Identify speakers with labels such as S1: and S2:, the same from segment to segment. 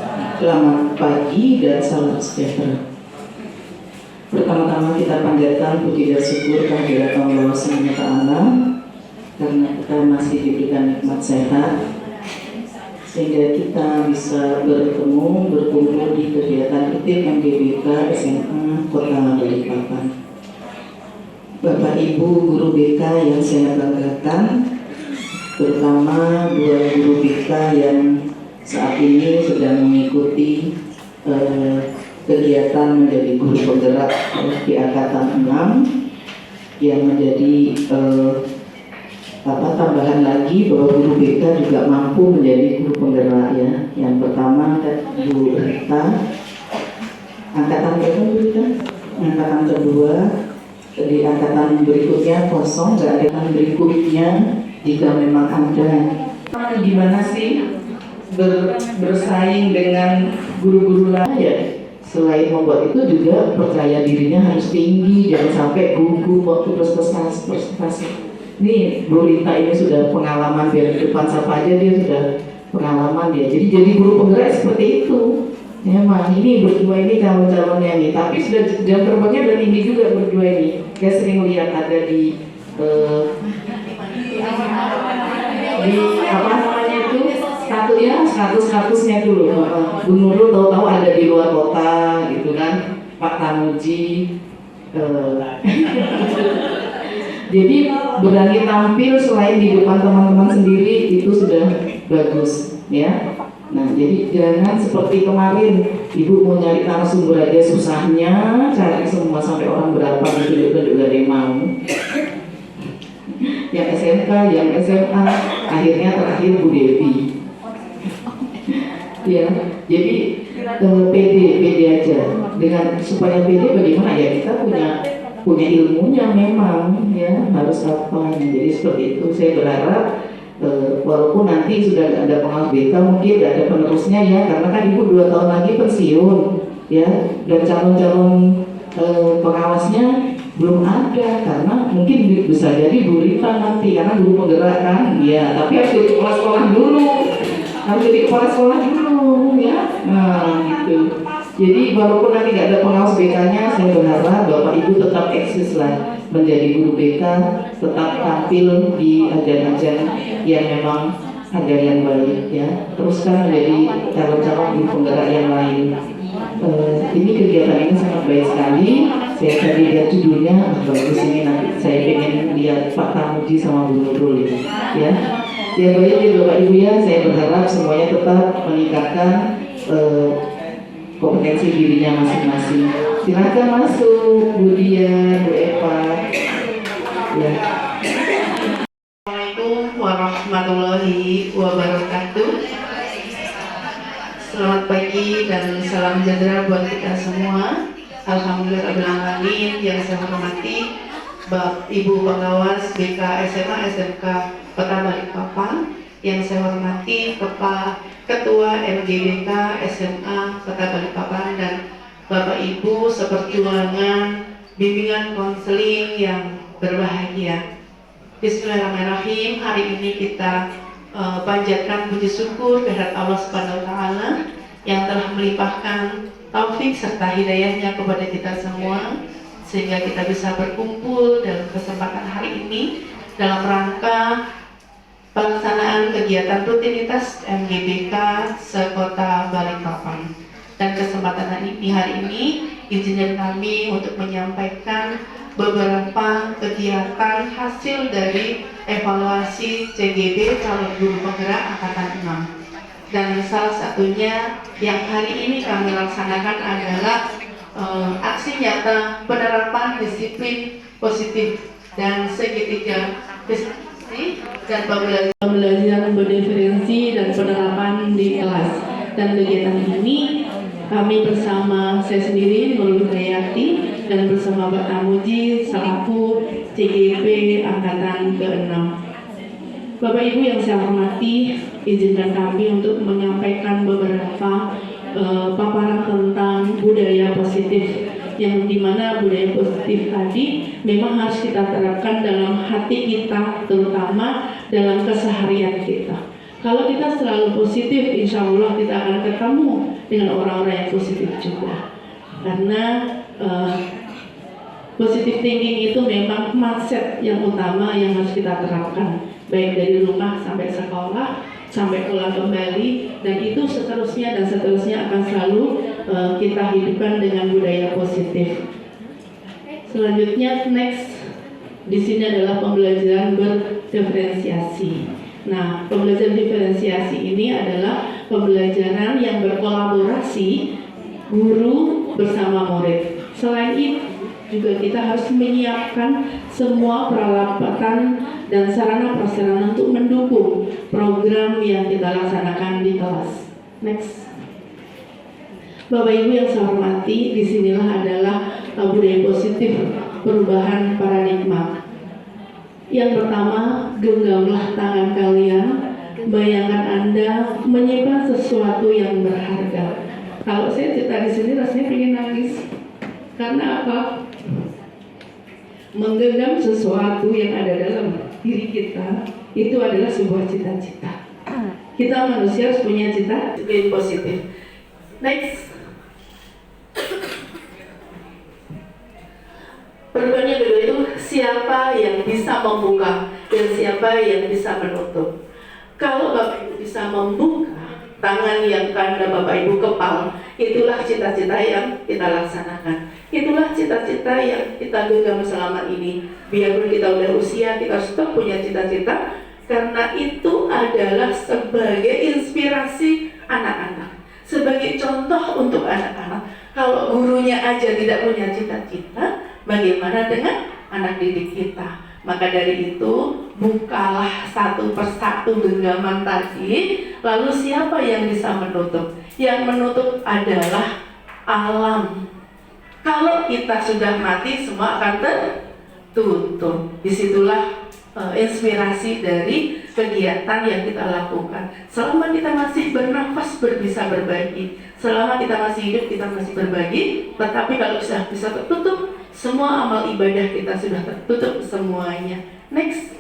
S1: Selamat pagi dan salam sejahtera. Pertama-tama kita panjatkan puji dan syukur kehadirat Allah SWT karena kita masih diberikan nikmat sehat sehingga kita bisa berkumpul di kegiatan rutin MGBK SMA Kota Balikpapan. Bapak Ibu guru BK yang saya banggakan, terutama dua guru BK yang saat ini sedang mengikuti kegiatan menjadi guru penggerak di angkatan 6 yang menjadi tambahan lagi bahwa guru BK juga mampu menjadi guru penggerak ya. Yang pertama Bu Rita, angkatan berapa Bu Rita? Angkatan kedua, di angkatan berikutnya kosong, nggak ada yang berikutnya jika memang ada. Gimana sih bersaing dengan guru-guru lain ya? Selain membuat itu juga percaya dirinya harus tinggi, jangan sampai gugup waktu prestasi. Nih Bu Rita ini sudah pengalaman dari depan siapa aja dia sudah pengalaman dia. Jadi guru penggerak seperti itu. Ya mah ini berdua ini calon-calonnya nih, tapi sudah jam terbangnya udah tinggi juga berdua ini. Saya sering lihat ada di apa namanya itu statusnya dulu. Bu Nurul tahu-tahu ada di luar kota gitu kan, Pak Tamuji. Jadi berani tampil selain di depan teman-teman sendiri itu sudah bagus ya. Nah jadi jangan seperti kemarin Ibu mau nyari narasumber aja susahnya, cari semua sampai orang berapa gitu juga ada yang mau. Yang SMK, yang SMA, akhirnya terakhir Bu Devi. Ya, jadi PD aja. Dengan supaya PD bagaimana ya, kita punya ilmunya memang ya, harus apa. Jadi seperti itu saya berharap walaupun nanti sudah ada pengawas BK mungkin tidak ada penerusnya ya, karena kan Ibu 2 tahun lagi pensiun ya, dan calon-calon pengawasnya belum ada karena mungkin bisa jadi Bu Rita nanti karena guru penggerak kan ya, tapi harus jadi kepala sekolah dulu, ya. Nah gitu. Jadi walaupun nanti nggak ada pengawas BK-nya, saya berharap Bapak Ibu tetap eksis lah menjadi guru BK, tetap tampil di ajang-ajang yang memang ada yang baik ya. Teruskan menjadi calon-calon guru penggerak yang lain. Ini kegiatan ini sangat baik sekali. Saya tadi lihat judulnya bagus ini, nanti saya pengen lihat Pak Tamuji sama Bu Nurul ini ya. Yang baik ya Bapak Ibu ya, saya berharap semuanya tetap meningkatkan kompetensi dirinya masing-masing. Silakan masuk Bu Dian, Bu Eva. Ya.
S2: Assalamualaikum warahmatullahi wabarakatuh. Selamat pagi dan salam sejahtera buat kita semua. Alhamdulillahirrahmanirrahim. Yang saya hormati Bapak Ibu pengawas BK SMA SMK Kota Balikpapan. Yang saya hormati Ketua MGBK SMA Kota Balikpapan dan Bapak Ibu seperjuangan bimbingan konseling yang berbahagia. Bismillahirrahmanirrahim. Hari ini kita panjatkan puji syukur kehadirat Allah Subhanahu wa taala yang telah melimpahkan taufik serta hidayahnya kepada kita semua sehingga kita bisa berkumpul dalam kesempatan hari ini dalam rangka pelaksanaan kegiatan rutinitas MGBK sekota Balikpapan. Dan kesempatan hari ini izinkan kami untuk menyampaikan beberapa kegiatan hasil dari evaluasi CGB calon guru penggerak angkatan 6. Dan salah satunya yang hari ini kami laksanakan adalah aksi nyata penerapan disiplin positif dan segitiga dan pembelajaran berdiferensi dan penerapan di kelas. Dan kegiatan ini kami bersama saya sendiri Nurul Hayati dan bersama Pak Tamuji selaku CGP angkatan ke-6. Bapak Ibu yang saya hormati, izinkan kami untuk menyampaikan beberapa paparan tentang budaya positif, yang dimana budaya positif tadi memang harus kita terapkan dalam hati kita, terutama dalam keseharian kita. Kalau kita selalu positif, insya Allah kita akan ketemu dengan orang-orang yang positif juga. Karena positive thinking itu memang mindset yang utama yang harus kita terapkan, baik dari rumah sampai sekolah, sampai pulang kembali, dan itu seterusnya dan seterusnya akan selalu kita hidupkan dengan budaya positif. Selanjutnya, next di sini adalah pembelajaran berdiferensiasi. Nah, pembelajaran diferensiasi ini adalah pembelajaran yang berkolaborasi guru bersama murid. Selain itu, juga kita harus menyiapkan semua peralatan dan sarana prasarana untuk mendukung program yang kita laksanakan di kelas. Next. Bapak Ibu yang saya hormati, disinilah adalah budaya positif perubahan paradigma. Yang pertama, genggamlah tangan kalian, bayangkan Anda menyimpan sesuatu yang berharga. Kalau saya cerita di sini rasanya pengen nangis. Karena apa? Menggenggam sesuatu yang ada dalam diri kita itu adalah sebuah cita-cita. Kita manusia harus punya cita-cita yang positif. Next. Perubahan yang kedua itu siapa yang bisa membuka dan siapa yang bisa menutup. Kalau Bapak Ibu bisa membuka tangan yang kanda Bapak Ibu kepal, itulah cita-cita yang kita laksanakan. Itulah cita-cita yang kita genggam selama ini. Biarpun kita udah usia, kita harus tetap punya cita-cita, karena itu adalah sebagai inspirasi anak-anak, sebagai contoh untuk anak-anak. Kalau gurunya aja tidak punya cita-cita, bagaimana dengan anak didik kita? Maka dari itu, bukalah satu persatu genggaman tadi. Lalu siapa yang bisa menutup? Yang menutup adalah alam. Kalau kita sudah mati, semua akan tertutup. Disitulah inspirasi dari kegiatan yang kita lakukan. Selama kita masih bernafas, bisa berbagi. Selama kita masih hidup, kita masih berbagi. Tetapi kalau sudah bisa tertutup, semua amal ibadah kita sudah tertutup semuanya. Next.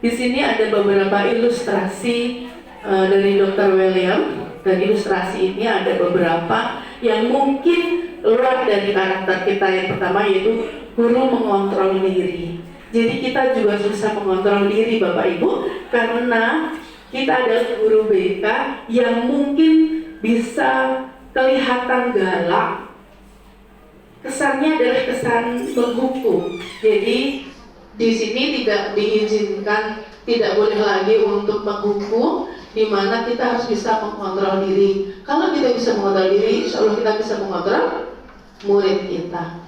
S2: Di sini ada beberapa ilustrasi dari Dr. William. Dan ilustrasi ini ada beberapa yang mungkin luar dari karakter kita. Yang pertama yaitu guru mengontrol diri. Jadi kita juga susah mengontrol diri Bapak Ibu, karena kita adalah guru BK yang mungkin bisa kelihatan galak. Kesannya adalah kesan menghukum. Jadi di sini tidak diizinkan, tidak boleh lagi untuk menghukum, di mana kita harus bisa mengontrol diri. Kalau kita bisa mengontrol diri, insya Allah kita bisa mengontrol murid kita.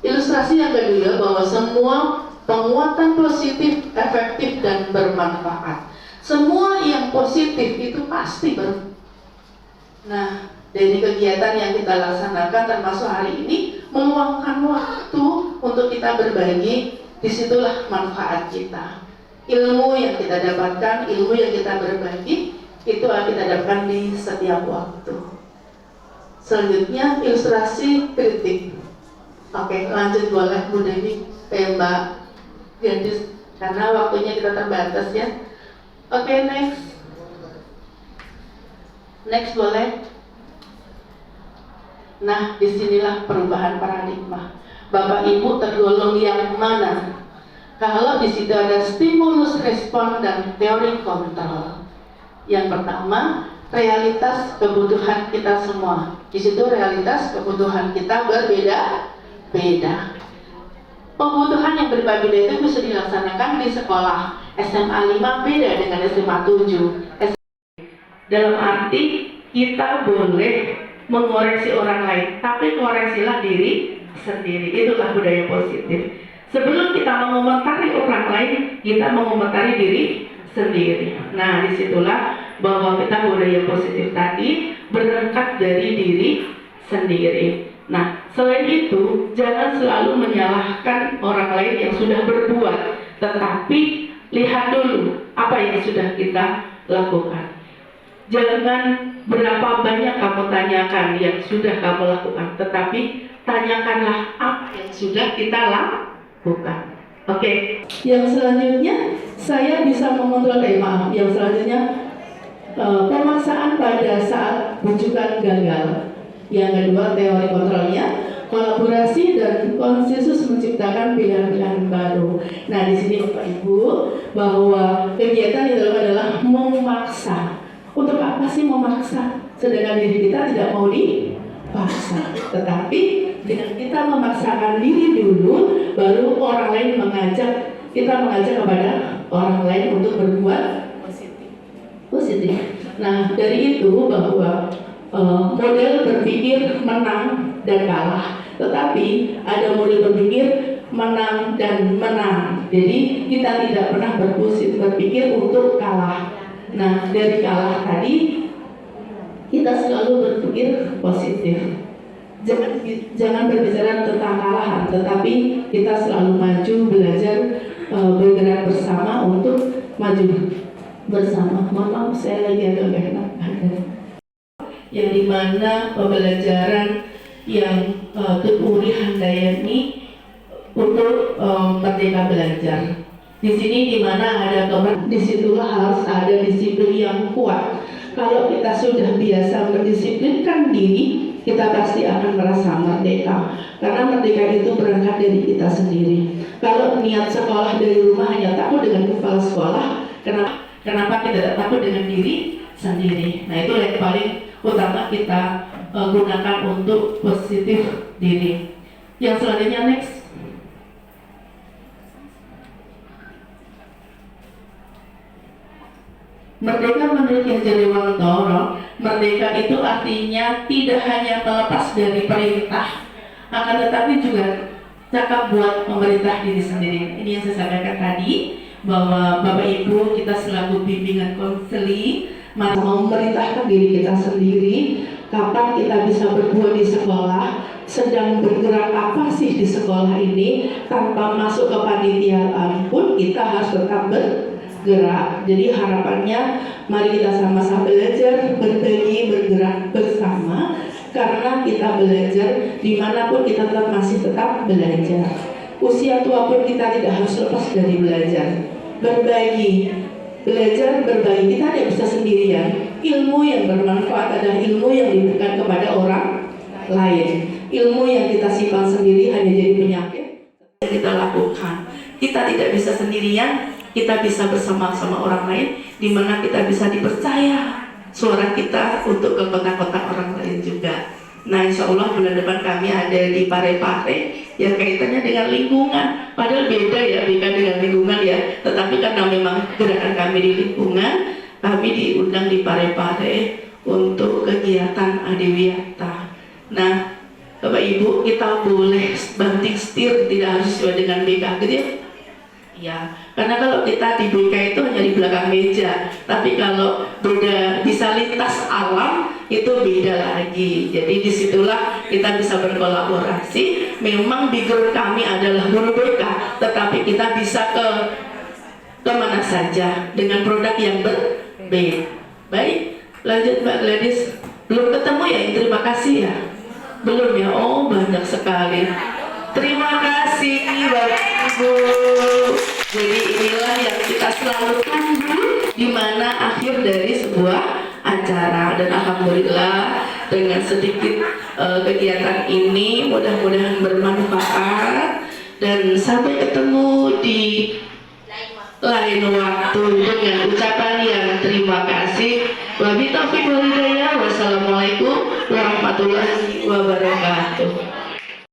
S2: Ilustrasi yang kedua, bahwa semua penguatan positif, efektif, dan bermanfaat. Semua yang positif itu pasti Nah, dari kegiatan yang kita laksanakan termasuk hari ini, meluangkan waktu untuk kita berbagi, disitulah manfaat kita. Ilmu yang kita dapatkan, ilmu yang kita berbagi, itu akan kita dapatkan di setiap waktu. Selanjutnya, ilustrasi kritik. Oke, lanjut boleh Bu Dewi, Mbak Gadis, karena waktunya kita terbatas ya. Oke, next. Next boleh. Nah, disinilah perubahan paradigma. Bapak Ibu tergolong yang mana? Kalau di situ ada stimulus, respon, dan teori kontrol. Yang pertama, realitas kebutuhan kita semua. Di situ realitas kebutuhan kita berbeda-beda. Kebutuhan yang berbeda itu bisa dilaksanakan di sekolah. SMA 5 beda dengan SMA 7. Dalam arti kita boleh mengoreksi orang lain, tapi koreksilah diri sendiri. Itulah budaya positif. Sebelum kita mengomentari orang lain, kita mengomentari diri sendiri. Nah, disitulah bahwa kita budaya positif tadi berangkat dari diri sendiri. Nah, selain itu, jangan selalu menyalahkan orang lain yang sudah berbuat, tetapi lihat dulu apa yang sudah kita lakukan. Jangan berapa banyak kamu tanyakan yang sudah kamu lakukan, tetapi tanyakanlah apa yang sudah kita lakukan. Oke. Yang selanjutnya saya bisa mengontrol yang selanjutnya pemaksaan pada saat rujukan gagal. Yang kedua, teori kontrolnya, kolaborasi dan konsensus menciptakan pilihan-pilihan baru. Nah, di sini Bapak Ibu, bahwa kegiatan itu adalah memaksa. Untuk apa sih memaksa? Sedangkan diri kita tidak mau dipaksa. Tetapi dengan kita memaksakan diri dulu, baru orang lain kita mengajak kepada orang lain untuk berbuat positif. Nah, dari itu bahwa model berpikir menang dan kalah, tetapi ada model berpikir menang dan menang. Jadi kita tidak pernah berpikir untuk kalah. Nah, dari kalah tadi kita selalu berpikir positif. Jangan berbicara tentang kalahan, tetapi kita selalu maju, belajar, bergerak bersama untuk maju bersama. Mohon maaf, saya lagi agak enak yang dimana pembelajaran yang Tuturi Handayani untuk Merdeka Belajar. Di sini dimana ada disitulah harus ada disiplin yang kuat. Kalau kita sudah biasa mendisiplinkan diri, kita pasti akan merasa merdeka. Karena merdeka itu berangkat dari kita sendiri. Kalau niat sekolah dari rumah hanya takut dengan kepala sekolah, kenapa kita tidak takut dengan diri sendiri? Nah, itu yang paling utama kita gunakan untuk positif diri. Yang selanjutnya next. Merdeka menurut Ki Hajar Dewantara, merdeka itu artinya tidak hanya melepas dari perintah, akan tetapi juga cakap buat memerintah diri sendiri. Ini yang saya sampaikan tadi, bahwa Bapak Ibu kita selaku bimbingan konseling mau memerintahkan diri kita sendiri, kapan kita bisa berbuat di sekolah, sedang bergerak apa sih di sekolah ini, tanpa masuk ke panitiaan pun kita harus tetap bergerak. Jadi harapannya mari kita sama-sama belajar, berbagi, bergerak bersama, karena kita belajar dimanapun kita masih tetap belajar. Usia tua pun kita tidak harus lepas dari belajar. Berbagi, belajar berbagi, kita tidak bisa sendirian. Ilmu yang bermanfaat adalah ilmu yang diberikan kepada orang lain. Ilmu yang kita simpan sendiri hanya jadi penyakit yang kita lakukan. Kita tidak bisa sendirian, kita bisa bersama-sama orang lain, di mana kita bisa dipercaya suara kita untuk ke kota-kota orang lain juga. Nah, insya Allah bulan depan kami ada di Parepare yang kaitannya dengan lingkungan. Padahal beda ya, bukan dengan lingkungan ya. Tetapi karena memang gerakan kami di lingkungan, kami diundang di Parepare untuk kegiatan Adiwiyata. Nah, Bapak Ibu, kita boleh banting setir, tidak harus sesuai dengan BK gitu ya. Ya, karena kalau kita di BK itu hanya di belakang meja, tapi kalau beda bisa lintas alam itu beda lagi. Jadi disitulah kita bisa berkolaborasi. Memang background kami adalah guru BK, tetapi kita bisa ke mana saja dengan produk yang berbeda. Baik, lanjut Mbak Gladys. Belum ketemu ya? Terima kasih ya. Belum ya? Oh, banyak sekali. Terima kasih Bapak Ibu. Jadi inilah yang kita selalu tunggu, di mana akhir dari sebuah acara. Dan alhamdulillah dengan sedikit kegiatan ini mudah-mudahan bermanfaat, dan sampai ketemu di lain waktu dengan ucapan yang terima kasih. Wabillahi taufiq wal hidayah. Wassalamualaikum warahmatullahi wabarakatuh.